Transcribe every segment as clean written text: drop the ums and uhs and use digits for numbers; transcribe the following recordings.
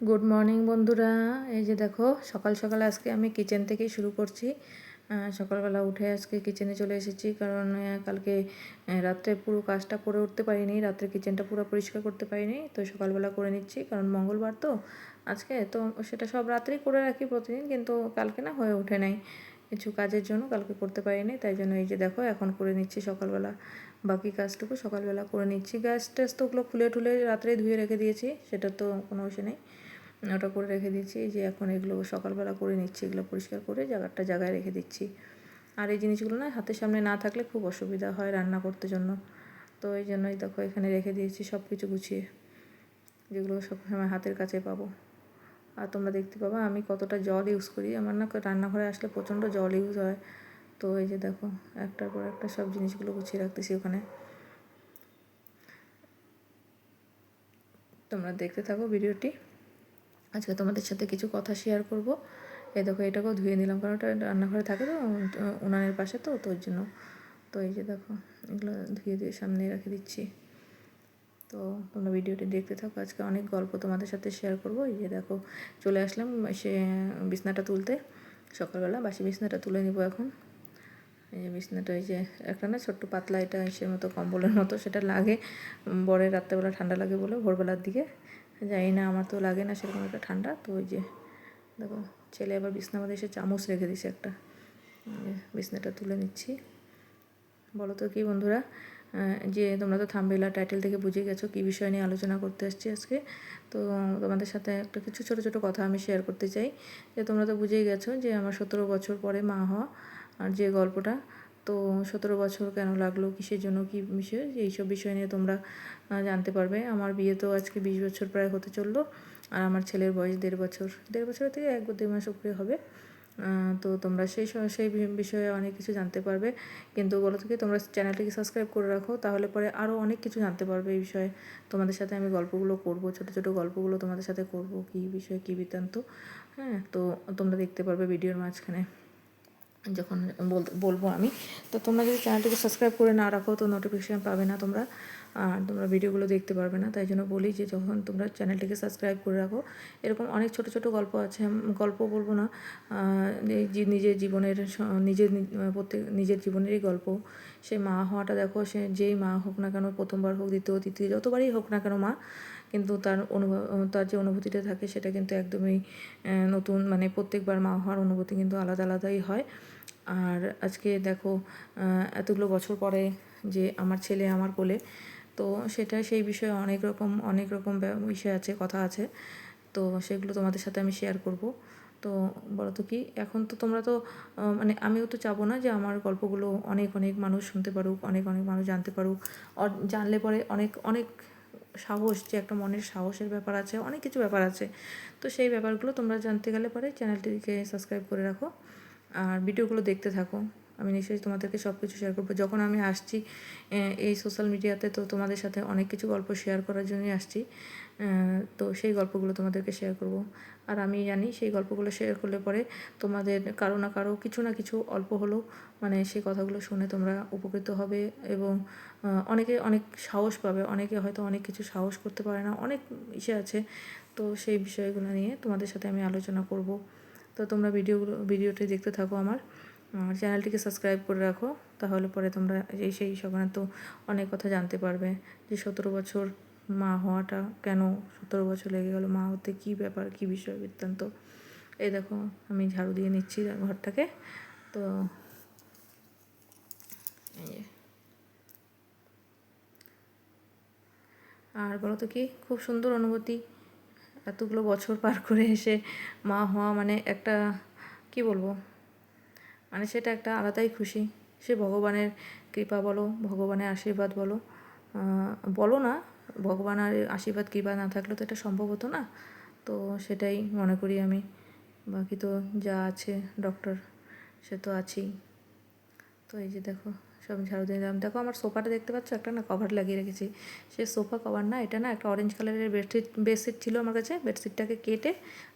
Good morning বন্ধুরা। এই যে দেখো সকাল সকাল আজকে আমি কিচেন থেকেই শুরু করছি। সকালবেলা উঠে আজকে কিচেনে চলে এসেছি, কারণ কালকে রাত্রে পুরো কাজটা করে উঠতে পারিনি, রাত্রে কিচেনটা পুরো পরিষ্কার করতে পারিনি, তো সকালবেলা করে নিচ্ছি কারণ মঙ্গলবার তো আজকে, তো সেটা সব রাত্রেই করে রাখি প্রতিদিন, কিন্তু কালকে না হয়ে ওঠে নাই কিছু কাজের জন্য, কালকে করতে পারিনি, তাই জন্য এই যে দেখো এখন করে নিচ্ছি সকালবেলা, বাকি কাজটুকু সকালবেলা করে নিচ্ছি। গ্যাস ট্যাস তো ওগুলো খুলে টুলে রাত্রে ধুয়ে রেখে দিয়েছি, সেটা তো কোনো ইস্যু নেই, ওটা করে রেখে দিচ্ছি। যে এখন এগুলো সকালবেলা করে নিচ্ছি, এগুলো পরিষ্কার করে জায়গায় রেখে দিচ্ছি। আর এই জিনিসগুলো না হাতের সামনে না থাকলে খুব অসুবিধা হয় রান্না করতে জন্য, তো এই জন্যই দেখো এখানে রেখে দিয়েছি সব কিছু গুছিয়ে, যেগুলো সব সময় হাতের কাছে পাবো। আর তোমরা দেখতে পাবা আমি কতটা জল ইউজ করি, আমার না রান্নাঘরে আসলে প্রচণ্ড জল ইউজ হয়। তো এই যে দেখো একটার পর একটা সব জিনিসগুলো গুছিয়ে রাখতেছি ওখানে। তোমরা দেখতে থাকো ভিডিওটি, আজকে তোমাদের সাথে কিছু কথা শেয়ার করব। এই দেখো এটাকেও ধুয়ে নিলাম, কারণ ওটা রান্নাঘরে থাকে তো উনানের পাশে, তো ওর জন্য। তো এই যে দেখো এগুলো ধুয়ে দিয়ে সামনে রেখে দিচ্ছি। তো তোমরা ভিডিওটি দেখতে থাকো, আজকে অনেক গল্প তোমাদের সাথে শেয়ার করব। এই যে দেখো চলে আসলাম সে বিছনাটা তুলতে, সকালবেলা বাসি বিছনাটা তুলে নিব এখন। এই যে বিছনাটা, এই যে একটা না ছোট্ট পাতলা এটা ইসের মতো কম্বলের মতো, সেটা লাগে বরের রাত্রেবেলা ঠান্ডা লাগে বলে ভোরবেলার দিকে, জানি না আমার তো লাগে না সেরকম একটা ঠান্ডা। তো ওই যে দেখো ছেলে আবার বিছনার মধ্যে এসে চামচ রেখে দিছে একটা, বিছনাটা তুলে নিচ্ছি। বলো তো কি বন্ধুরা, যে তোমরা তো থাম্বনেল আর টাইটেল থেকে বুঝে গেছো কী বিষয় নিয়ে আলোচনা করতে আসছি আজকে। তো তোমাদের সাথে একটা কিছু ছোটো ছোটো কথা আমি শেয়ার করতে চাই। যে তোমরা তো বুঝেই গেছো যে আমার 17 বছর পরে মা হওয়া, আর যে গল্পটা, তো 17 বছর কেন লাগলো, কিসের জন্য, কী বিষয়, এইসব বিষয় নিয়ে তোমরা জানতে পারবে। আমার বিয়ে তো আজকে 20 বছর প্রায় হতে চললো, আর আমার ছেলের বয়স 1.5 বছর থেকে 1-2 মাস উপরে হবে। তো তোমরা সেই বিষয়ে অনেক কিছু জানতে পারবে। কিন্তু বলো থেকে তোমরা চ্যানেলটিকে সাবস্ক্রাইব করে রাখো, তাহলে পরে আরও অনেক কিছু জানতে পারবে এই বিষয়ে। তোমাদের সাথে আমি গল্পগুলো করব, ছোটো ছোটো গল্পগুলো তোমাদের সাথে করব, কী বিষয়ে কী বৃত্তান্ত। হ্যাঁ, তো তোমরা দেখতে পারবে ভিডিওর মাঝখানে যখন বলবো আমি। তো তোমরা যদি চ্যানেলটিকে সাবস্ক্রাইব করে না রাখো তো নোটিফিকেশান পাবে না তোমরা, আর তোমরা ভিডিওগুলো দেখতে পারবে না। তাই জন্য বলি যে যখন তোমরা চ্যানেলটিকে সাবস্ক্রাইব করে রাখো, এরকম অনেক ছোট ছোট গল্প আছে, গল্প বলবো না, এই যে নিজের জীবনের নিজের জীবনেরই গল্প। সে মা হওয়াটা দেখো, সে যেই মা হোক না কেন, প্রথমবার হোক, দ্বিতীয় তৃতীয় যতবারই হোক না কেন মা, কিন্তু তার যে অনুভূতিটা থাকে সেটা কিন্তু একদমই নতুন, মানে প্রত্যেকবার মা হওয়ার অনুভূতি কিন্তু আলাদা আলাদাই হয়। আর আজকে দেখো এতগুলো বছর পরে যে আমার ছেলে আমার কোলে, তো সেটা সেই বিষয়ে অনেক রকম বিষয় আছে, কথা আছে, তো সেগুলো তোমাদের সাথে আমি শেয়ার করব। তো বলো তো কি, এখন তো তোমরা তো মানে আমিও তো চাবো না যে আমার গল্পগুলো অনেক অনেক মানুষ শুনতে পারুক, অনেক অনেক মানুষ জানতে পারুক। জানলে পরে অনেক অনেক সাহস, যে একটা মনের সাহসের ব্যাপার আছে, অনেক কিছু ব্যাপার আছে। তো সেই ব্যাপারগুলো তোমরা জানতে গেলে পরে চ্যানেলটিকে সাবস্ক্রাইব করে রাখো, আর ভিডিওগুলো দেখতে থাকো। আমি নিশ্চয়ই তোমাদেরকে সব কিছু শেয়ার করবো। যখন আমি আসছি এই সোশ্যাল মিডিয়াতে, তো তোমাদের সাথে অনেক কিছু গল্প শেয়ার করার জন্যই আসছি। তো সেই গল্পগুলো তোমাদেরকে শেয়ার করব। আর আমি জানি সেই গল্পগুলো শেয়ার করলে পরে তোমাদের কারো না কারো কিছু না কিছু অল্প হলেও, মানে সেই কথাগুলো শুনে তোমরা উপকৃত হবে, এবং অনেকে অনেক সাহস পাবে। অনেকে হয়তো অনেক কিছু সাহস করতে পারে না, অনেক ইসে আছে, তো সেই বিষয়গুলো নিয়ে তোমাদের সাথে আমি আলোচনা করব। তো তোমরা ভিডিওটি দেখতে থাকো আমার, চ্যানেলটিকে সাবস্ক্রাইব করে রাখো, তাহলে পরে তোমরা সেই সংক্রান্ত অনেক কথা জানতে পারবে। যে 17 বছর মা হওয়াটা কেন, 17 বছর লেগে গেল মা হতে, কী ব্যাপার, কী বিষয় বৃত্তান্ত। এই দেখো আমি ঝাড়ু দিয়ে নিচ্ছি ঘরটাকে। তো এই, আর বলো তো কি, খুব সুন্দর অনুভূতি এতগুলো বছর পার করে এসে মা হওয়া, মানে একটা, কি বলবো, মানে সেটা একটা আলাদাই খুশি। সে ভগবানের কৃপা বলো, ভগবানের আশীর্বাদ বলো, বলো না, ভগবানের আশীর্বাদ কৃপা না থাকলে তো এটা সম্ভব হতো না। তো সেটাই মনে করি আমি। বাকি তো যা আছে ডক্টর, সে তো আছেই। তো এই যে দেখো সব ঝাড়ু দিয়ে দিলাম। দেখো আমার সোফাটা দেখতে পাচ্ছ, একটা না কভার লাগিয়ে রেখেছি, সে সোফা কভার না, এটা না একটা অরেঞ্জ কালারের বেডশিট ছিল আমার কাছে, বেডশিটটাকে কেটে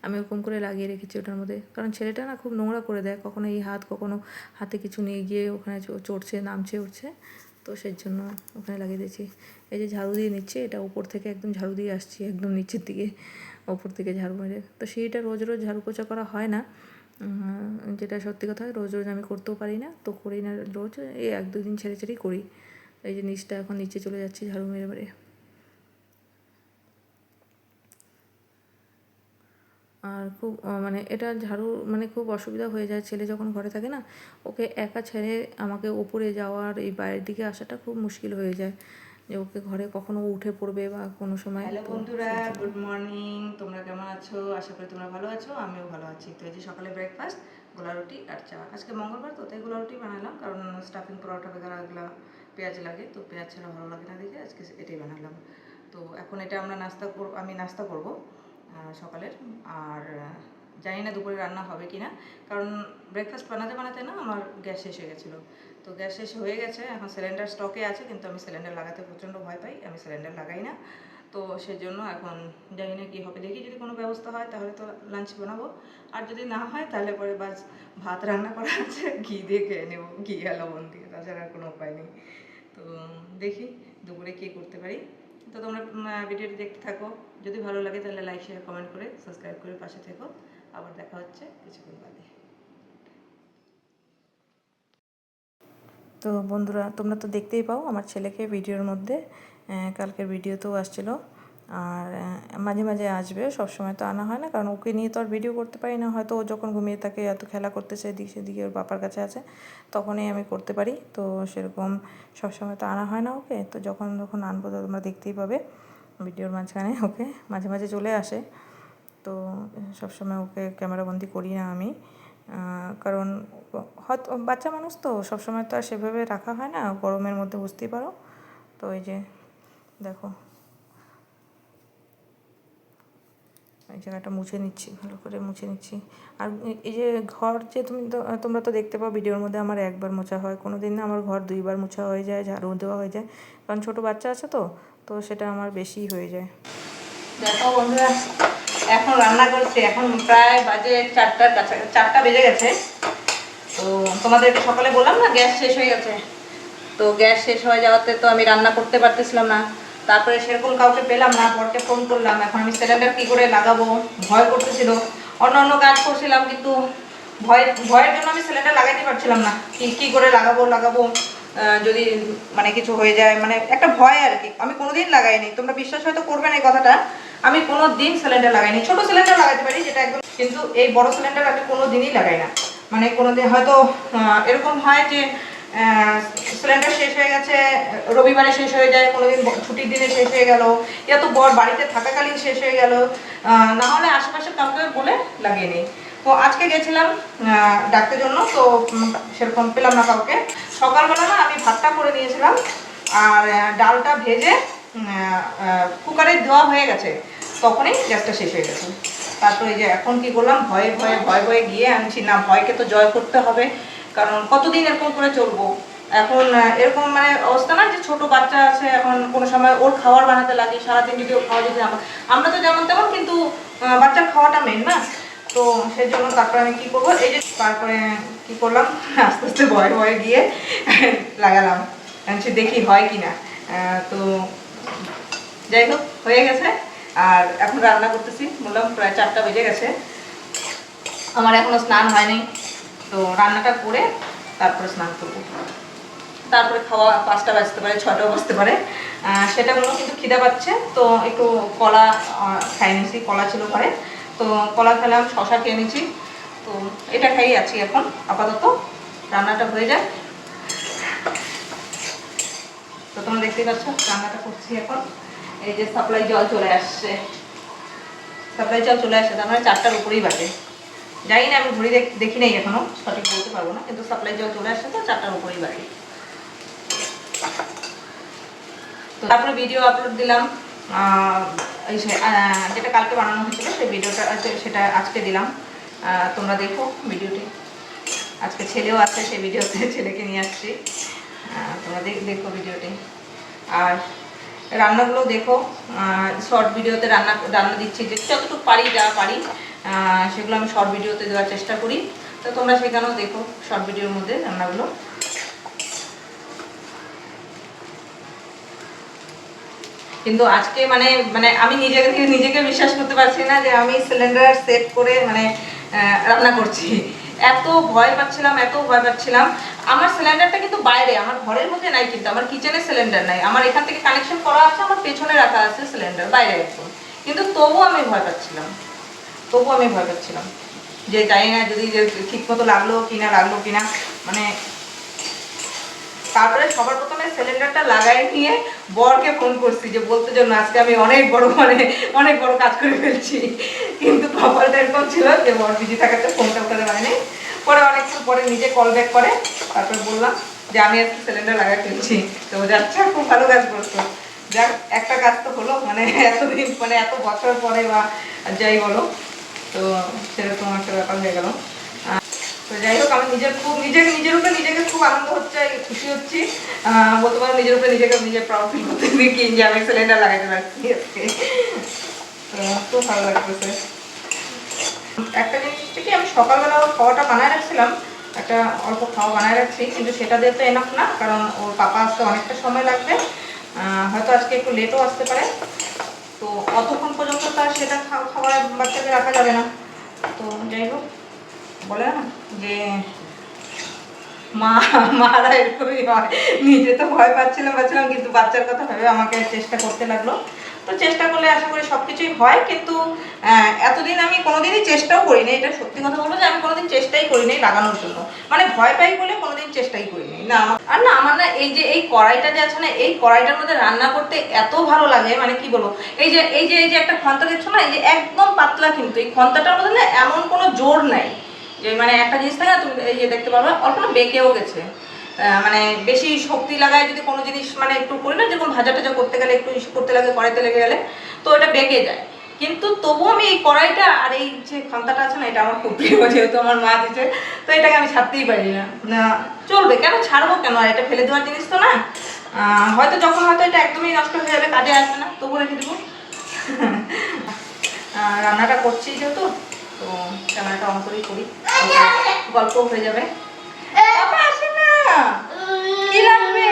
আমি ওরকম করে লাগিয়ে রেখেছি ওটার মধ্যে। কারণ ছেলেটা না খুব নোংরা করে দেয়, কখনো এই হাত, কখনো হাতে কিছু নিয়ে গিয়ে ওখানে চড়ছে, নামছে, উঠছে, তো সেই জন্য ওখানে লাগিয়ে দিয়েছি। এই যে ঝাড়ু দিয়ে নিচ্ছে, এটা উপর থেকে একদম ঝাড়ু দিয়ে আসছি একদম নিচের দিকে, ওপর থেকে ঝাড়ু মেরে। তো সিঁড়িটা রোজ রোজ ঝাড়ু পোছা করা হয় না, যেটা সত্যি কথা। রোজ রোজ আমি করতেও পারি না, তো করি না রোজ, এই 1-2 দিন ছেড়ে ছেড়েই করি। এই যে নিচটা এখন নিচে চলে যাচ্ছি ঝাড়ু মেরে মেরে। আর খুব মানে এটা ঝাড়ু মানে খুব অসুবিধা হয়ে যায়, ছেলে যখন ঘরে থাকে না, ওকে একা ছেড়ে আমাকে ওপরে যাওয়ার এই বাইরের দিকে আসাটা খুব মুশকিল হয়ে যায়, যে ওকে ঘরে কখনো উঠে পড়বে বা কোনো সময়। হ্যালো বন্ধুরা, গুড মর্নিং। তোমরা কেমন আছো? আশা করি তোমরা ভালো আছো, আমিও ভালো আছি। তো এই যে সকালে ব্রেকফাস্ট, গোলা রুটি আর চা। আজকে মঙ্গলবার তো তাই গোলা রুটি বানালাম, কারণ স্টাফিং পরোটা বেগারা এগুলো পেঁয়াজ লাগে, তো পেঁয়াজ ছাড়া ভালো লাগে না দেখে আজকে এটাই বানালাম। তো এখন এটা আমরা আমি নাস্তা করব সকালের। আর জানি না দুপুরে রান্না হবে কি না, কারণ ব্রেকফাস্ট বানাতে বানাতে না আমার গ্যাস শেষ হয়ে গেছিলো। তো গ্যাস শেষ হয়ে গেছে, এখন সিলিন্ডার স্টকে আছে, কিন্তু আমি সিলিন্ডার লাগাতে প্রচণ্ড ভয় পাই, আমি সিলিন্ডার লাগাই না। তো সেজন্য এখন জানি না কী হবে, দেখি যদি কোনো ব্যবস্থা হয় তাহলে তো লাঞ্চ বানাবো, আর যদি না হয় তাহলে পরে বাস ভাত রান্না করা আছে, ঘি দিয়ে খেয়ে নেবো, ঘি আর লবণ দিয়ে, তাছাড়া আর কোনো উপায় নেই। তো দেখি দুপুরে কী করতে পারি। তো তোমরা ভিডিওটি দেখতে থাকো, যদি ভালো লাগে তাহলে লাইক শেয়ার কমেন্ট করে সাবস্ক্রাইব করে পাশে থেকো। আবার দেখা হচ্ছে কিছুক্ষণ বাদে। তো বন্ধুরা, তোমরা তো দেখতেই পাও আমার ছেলেকে ভিডিওর মধ্যে, কালকের ভিডিওতেও আসছিলো, আর মাঝে মাঝে আসবে, সবসময় তো আনা হয় না, কারণ ওকে নিয়ে তো আর ভিডিও করতে পারি না। হয়তো ও যখন ঘুমিয়ে থাকে, এত খেলা করতেছে এদিক সেদিকে, ওর বাবার কাছে আছে, তখনই আমি করতে পারি। তো সেরকম সবসময় তো আনা হয় না ওকে, তো যখন যখন আনবো তো তোমরা দেখতেই পাবে ভিডিওর মাঝখানে। ওকে মাঝে মাঝে চলে আসে, তো সবসময় ওকে ক্যামেরাবন্দি করি না আমি, কারণ হয়তো বাচ্চা মানুষ তো সবসময় তো আর সেভাবে রাখা হয় না, গরমের মধ্যে বুঝতেই পারো। তো এই যে দেখো, এই জায়গাটা মুছে নিচ্ছি, ভালো করে মুছে নিচ্ছি। আর এই যে ঘর যে তোমরা তো দেখতে পাও ভিডিওর মধ্যে আমার একবার মোছা হয়, কোনো দিন না আমার ঘর 2বার মোছা হয়ে যায়, ঝাড়ু দেওয়া হয়ে যায়, কারণ ছোটো বাচ্চা আছে তো, তো সেটা আমার বেশি হয়ে যায়। দেখো বন্ধুরা, এখন রান্না করছি, এখন প্রায় বাজে 4টার কাছাকাছি, 4টা বেজে গেছে। তো তোমাদেরকে সকালে বললাম না গ্যাস শেষ হয়ে গেছে, তো গ্যাস শেষ হয়ে যাওয়াতে তো আমি রান্না করতে পারতেছিলাম না। তারপরে সেরকম কাউকে পেলাম না, বরকে ফোন করলাম, এখন আমি সিলিন্ডার কী করে লাগাবো, ভয় করতেছিল। অন্য অন্য কাজ করছিলাম, কিন্তু ভয়ের জন্য আমি সিলিন্ডার লাগাইতে পারছিলাম না, কী করে লাগাবো যদি মানে কিছু হয়ে যায়, মানে একটা ভয় আর কি। আমি কোনোদিন লাগাইনি, তোমরা বিশ্বাস হয়তো করবে না এই কথাটা, আমি কোনো দিন সিলিন্ডার লাগাইনি। ছোট সিলিন্ডার লাগাতে পারি যেটা একদম, কিন্তু এই বড় সিলিন্ডার আমি কোনো দিনই লাগাই না। মানে কোনোদিন হয়তো এরকম হয় যে সিলিন্ডার শেষ হয়ে গেছে, রবিবারে শেষ হয়ে যায়, কোনোদিন ছুটির দিনে শেষ হয়ে গেল, ইয়া তো বাড়িতে থাকাকালীন শেষ হয়ে গেল, না হলে আশেপাশে কাউকে বলে লাগিয়ে নিই। তো আজকে গেছিলাম ডাকতে জন্য, তো সেরকম পেলাম না কাউকে। সকালবেলা না আমি ভাতটা করে নিয়েছিলাম, আর ডালটা ভেজে কুকারে দেওয়া হয়ে গেছে, তখনই গ্যাসটা শেষ হয়ে গেছে। তারপরে এই যে এখন কি করলাম, ভয়ে গিয়ে আনছি, না ভয়কে তো জয় করতে হবে, কারণ কতদিন এরকম করে চলবো। এখন এরকম মানে অবস্থা না যে ছোট বাচ্চা আছে, এখন কোনো সময় ওর খাবার বানাতে লাগে, সারাদিন যদি ওর খাওয়া যদি আমরা তো যেমন তেমন, কিন্তু বাচ্চার খাওয়াটা মেন না। তো সেই জন্য তারপরে আমি কী করবো, এই যে তারপরে কী করলাম, আস্তে আস্তে ভয়ে গিয়ে লাগালাম, দেখি হয় কি না। তো যাই হোক হয়ে গেছে, আর এখন রান্না করতেছি। বললাম প্রায় 4টা বেজে গেছে, আমার এখনও স্নান হয়নি, তো রান্নাটা করে তারপরে স্নান করবো। তারপরে খাওয়া 5টা বাজতে পারে, 6টাও বাজতে পারে, সেটা মনে কিন্তু খিদা পাচ্ছে। তো একটু কলা খাই নিয়েছি, কলা ছিল ঘরে, তো কলা খেলাম, শশা খেয়ে নিয়েছি। তো এটা খাই আছি এখন আপাতত, রান্নাটা হয়ে যায়। তো তোমরা দেখতেই পাচ্ছ রান্নাটা করছি এখন। এই যে সাপ্লাই জল চলে আসছে, তার মানে 4টার উপরেই বাজে। জানি না, আমি ঘুরে দেখি নাই এখনো, সঠিক বলতে পারবো না, কিন্তু সাপ্লাই জল চলে আসছে, তো 4টার উপরেই বাজে। তো তারপরে ভিডিও আপলোড দিলাম, যেটা কালকে বানানো হয়েছিল সেই ভিডিওটা সেটা আজকে দিলাম, তোমরা দেখো ভিডিওটি। আজকে ছেলেও আছে সেই ভিডিওতে, ছেলেকে নিয়ে আসছি, তোমরা দেখো ভিডিওটি। আর রান্নাগুলো দেখো, শর্ট ভিডিওতে রান্না দিচ্ছি, যে যতটুকু পারি, যা পারি সেগুলো আমি শর্ট ভিডিওতে দেওয়ার চেষ্টা করি। তো তোমরা সেখানেও দেখো শর্ট ভিডিওর মধ্যে রান্নাগুলো। কিন্তু আজকে মানে মানে আমি নিজেকে বিশ্বাস করতে পারছি না যে আমি সিলিন্ডার সেট করে মানে রান্না করছি। এত ভয় পাচ্ছিলাম, এত ভয় পাচ্ছিলাম। আমার সিলিন্ডারটা কিন্তু বাইরে, আমার ঘরের মধ্যে নাই, কিন্তু আমার কিচেনের সিলিন্ডার নাই, আমার এখান থেকে কানেকশন করা আছে, আমার পেছনে রাখা আছে সিলিন্ডার বাইরে একদম। কিন্তু তবুও আমি ভয় পাচ্ছিলাম, যে জানি না যদি ঠিক মতো লাগলো কিনা মানে। তারপরে সবার প্রথমে সিলিন্ডারটা লাগাই নিয়ে বরকে ফোন করছি যে বলতে জন্য আজকে আমি অনেক বড় কাজ করে ফেলছি। কিন্তু কপালটা এরকম ছিল যে বর বিজি থাকাতে ফোনটা উঠাতে পারেনি। পরে অনেকক্ষণ পরে নিজে কল ব্যাক করে, তারপরে বললাম যে আমি আজকে সিলিন্ডার লাগাই ফেলছি। তো যাচ্ছে, খুব ভালো কাজ করতো। যাক, একটা কাজ তো হলো, মানে এতদিন মানে এত বছর পরে বা যাই বলো, তো সেরকম একটা ব্যাপার হয়ে গেল। তো যাই হোক, আমি নিজের উপরে নিজেকে খুব আনন্দ হচ্ছে, খুশি হচ্ছি, বলতে পারো নিজের উপরে নিজে প্রাউড ফিল করতেছি কি যে আমি সিলিন্ডার লাগাইতে পারছি আজকে। তো খুব ভালো লাগতেছে। একটা জিনিস হচ্ছে কি, আমি সকালবেলা ওর খাওয়াটা বানায় রাখছিলাম, একটা অল্প খাওয়া বানায় রাখছি, কিন্তু সেটা দিয়ে তো এনাফ না, কারণ ওর পাপা আসতে অনেকটা সময় লাগবে, হয়তো আজকে একটু লেটও আসতে পারে। তো অতক্ষণ পর্যন্ত তার সেটা খাবার বাচ্চাকে রাখা যাবে না। তো যাই হোক, বলে না যে মারা এরকমই হয়, নিজে তো ভয় পাচ্ছিলাম, কিন্তু বাচ্চার কথা ভেবে আমাকে চেষ্টা করতে লাগলো। তো চেষ্টা করলে আশা করি সবকিছুই হয়, কিন্তু এতদিন আমি কোনোদিনই চেষ্টাও করিনি, এটা সত্যি কথা বলবো যে আমি কোনোদিন চেষ্টাই করিনি লাগানোর জন্য, মানে ভয় পাই বলে কোনোদিন চেষ্টাই করিনি না। আমার না এই কড়াইটা যে আছে না, এই কড়াইটার মধ্যে রান্না করতে এত ভালো লাগে, মানে কি বলবো, এই যে একটা খন্তা দেখছো না, এই যে একদম পাতলা, কিন্তু এই খন্তাটার মধ্যে না এমন কোনো জোর নাই যে মানে একটা জিনিস থাকে না, তুমি এই যে দেখতে পারবে অল্প না বেঁকেও গেছে, মানে বেশি শক্তি লাগায় যদি কোনো জিনিস মানে একটু করি না, যেরকম ভাজা টাজা করতে গেলে একটু ইস্যু করতে লাগে, কড়াইতে লেগে গেলে তো এটা বেঁকে যায়। কিন্তু তবুও আমি এই কড়াইটা আর এই যে খান্তাটা আছে না, এটা আমার খুব প্রিয়, যেহেতু আমার মা দিচ্ছে, তো এটাকে আমি ছাড়তেই পারি না। চলবে কেন, ছাড়বো কেন, আর এটা ফেলে দেওয়ার জিনিস তো না। হয়তো যখন হয়তো এটা একদমই নষ্ট হয়ে যাবে, কাজে আসবে না, তবু রেখে দেবো। রান্নাটা করছি যেহেতু, তো ক্যামেরাটা অন করেই করি, গল্প হয়ে যাবে। বাবা আসে না, কি লাগবে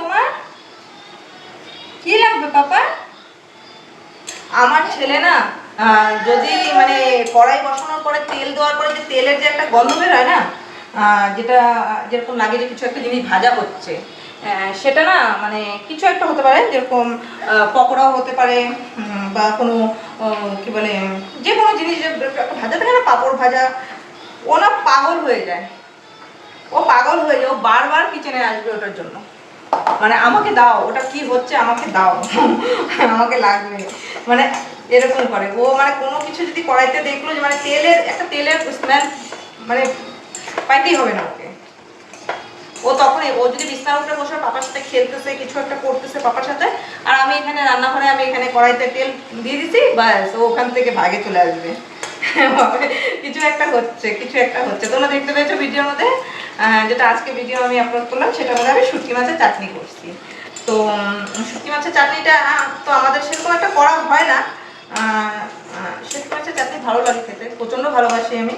তোমার, কি লাগবে পাপা? আমার ছেলে না যদি মানে কড়াই বসানোর পরে তেল দেওয়ার পরে যে তেলের যে একটা গন্ধ বেরোয় না, যেটা যেরকম লাগে যে কিছু একটা জিনিস ভাজা হচ্ছে, সেটা না মানে কিছু একটা হতে পারে, যেরকম পকোড়াও হতে পারে, বা কোনো কি বলে যে কোনো জিনিস যে ভাজা থাকে না, পাঁপড় ভাজা, ও না পাগল হয়ে যায়, ও বারবার কিচেনে আসবে ওটার জন্য, মানে আমাকে দাও, ওটা কি হচ্ছে আমাকে দাও, আমাকে লাগবে, মানে এরকম করে ও। মানে কোনো কিছু যদি কড়াইতে দেখলো যে মানে তেলের স্মেল মানে পাইতেই হবে না ওকে। ও তখনই, ও যদি বিছানার উপরে বসে পাপার সাথে খেলতেছে, কিছু একটা করতেছে পাপার সাথে, আর আমি এখানে রান্নাঘরে, আমি এখানে কড়াইতে তেল দিয়ে দিছি, ব্যাস ও ওখান থেকে ভাগে চলে আসবে। কিছু একটা হচ্ছে। তোমরা দেখতে পেয়েছো ভিডিওর মধ্যে, যেটা আজকে ভিডিও আমি আপলোড করলাম, সেটার মধ্যে আমি শুটকি মাছের চাটনি করছি। তো শুটকি মাছের চাটনিটা তো আমাদের সেরকম একটা করা হয় না, শুটকি মাছের চাটনি ভালো লাগে খেতে, প্রচণ্ড ভালোবাসি আমি।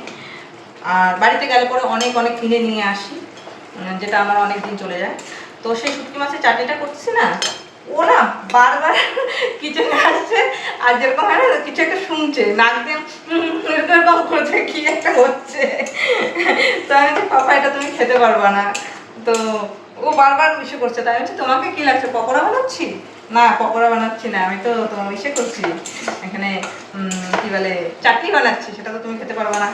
আর বাড়িতে গেলে পরে অনেক কিনে নিয়ে আসি, যেটা আমার অনেক দিন চলে যায়। তো সেই শুটকি মাছের চাটনিটা করছি না, ও না বারবার কিচেনে আসছে, আর যেরকম হয় না কিছু একটা শুনছে, নাক দিয়ে এরকম করছে, কি একটা হচ্ছে। তো আমি বলছি পাপা এটা তুমি খেতে পারবা না। তো ও বারবার ইসে করছে, তাই বলছি তোমাকে কি লাগছে, পকোড়া বানাচ্ছি? না, পকোড়া বানাচ্ছি না, আমি তো তোমার ইসে করছি, এখানে কি বলে চাটনি বানাচ্ছি, সেটা তো তুমি খেতে পারবা না।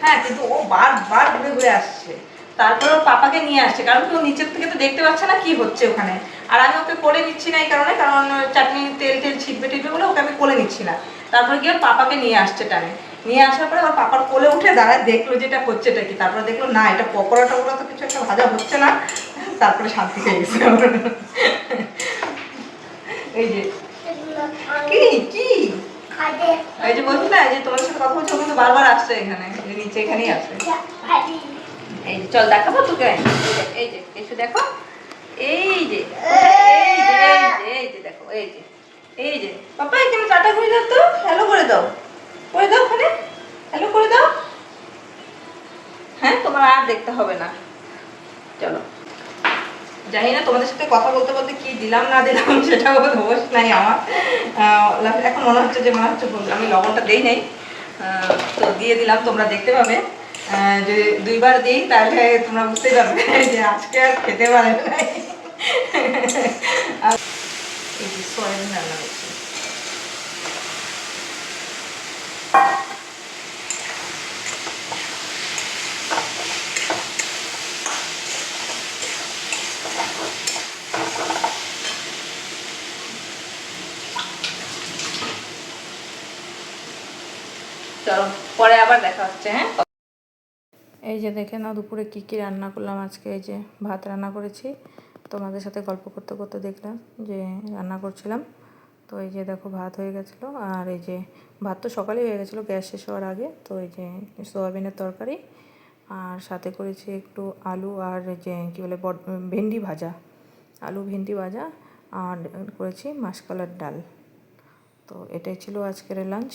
হ্যাঁ, কিন্তু ও বারবার ঘুরে আসছে। তারপরে ওর পাপাকে নিয়ে আসছে, কারণ কেউ নিচের থেকে তো দেখতে পাচ্ছে না কি হচ্ছে ওখানে, আর আমি ওকে কোলে নিচ্ছি না এই কারণে, কারণ চাটনি তেল ছিটবে বলে ওকে আমি কোলে নিচ্ছি না। তারপরে গিয়ে ওর পাপাকে নিয়ে আসছে টানে, নিয়ে আসার পরে ওর পাপার কোলে উঠে দাঁড়ায়, দেখলো যেটা হচ্ছেটা কি, তারপরে দেখলো না এটা পকোড়া টকোড়া তো কিছু একটা ভাজা হচ্ছে না, তারপরে শান্তি পেয়ে গেছে। এই যে কি কি এই যে বলছি না, এই যে তোমার সাথে কথা বলছি, ও কিন্তু বারবার আসছে এখানে, নিচে এখানেই আসছে। এই যে চল দেখাবো তোকে, এই যে এসে দেখো, এই যে দেখো, এই যে পাপা এখানে টাটা করে দাও, তো হ্যালো করে দাও, ওখানে হ্যালো করে দাও। হ্যাঁ, তোমার আর দেখতে হবে না, চলো। জানি না তোমাদের সাথে কথা বলতে বলতে কি দিলাম না দিলাম সেটাও হোশ নাই আমার। এখন মনে হচ্ছে আমি লবণটা দেই নাই, তো দিয়ে দিলাম, তোমরা দেখতে পাবে। যদি 2বার দিই তাহলে তোমরা বুঝতেই পারবে যে আজকে আর খেতে পারে নাই। আর এই যে সয়াবিন রান্না করছি। চলো পরে আবার দেখা হচ্ছে। হ্যাঁ, এই যে দেখে না দুপুরে কী কী রান্না করলাম আজকে। এই যে ভাত রান্না করেছি, তোমাদের সাথে গল্প করতে করতে দেখলাম যে রান্না করছিলাম। তো এই যে দেখো ভাত হয়ে গেছিলো, আর এই যে ভাত তো সকালেই হয়ে গেছিলো গ্যাস শেষ হওয়ার আগে। তো এই যে সোয়াবিনের তরকারি, আর সাথে করেছি একটু আলু আর যে কী বলে ভেন্ডি ভাজা, আলু ভেন্ডি ভাজা, আর করেছি মাসকলার ডাল। তো এটাই ছিল আজকের লাঞ্চ।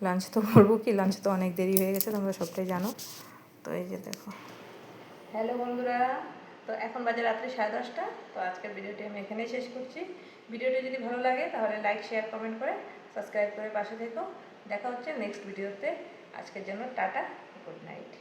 লাঞ্চ তো বলবো কি, লাঞ্চ তো অনেক দেরি হয়ে গেছে, তোমরা সবটাই জানো। তো এই যে দেখো। হ্যালো বন্ধুরা, তো এখন বাজে রাত্রি 10:30। তো আজকের ভিডিওটি আমি এখানেই শেষ করছি। ভিডিওটি যদি ভালো লাগে তাহলে লাইক, শেয়ার, কমেন্ট করে সাবস্ক্রাইব করে পাশে থেকো। দেখা হচ্ছে নেক্সট ভিডিওতে। আজকের জন্য টাটা, গুড নাইট।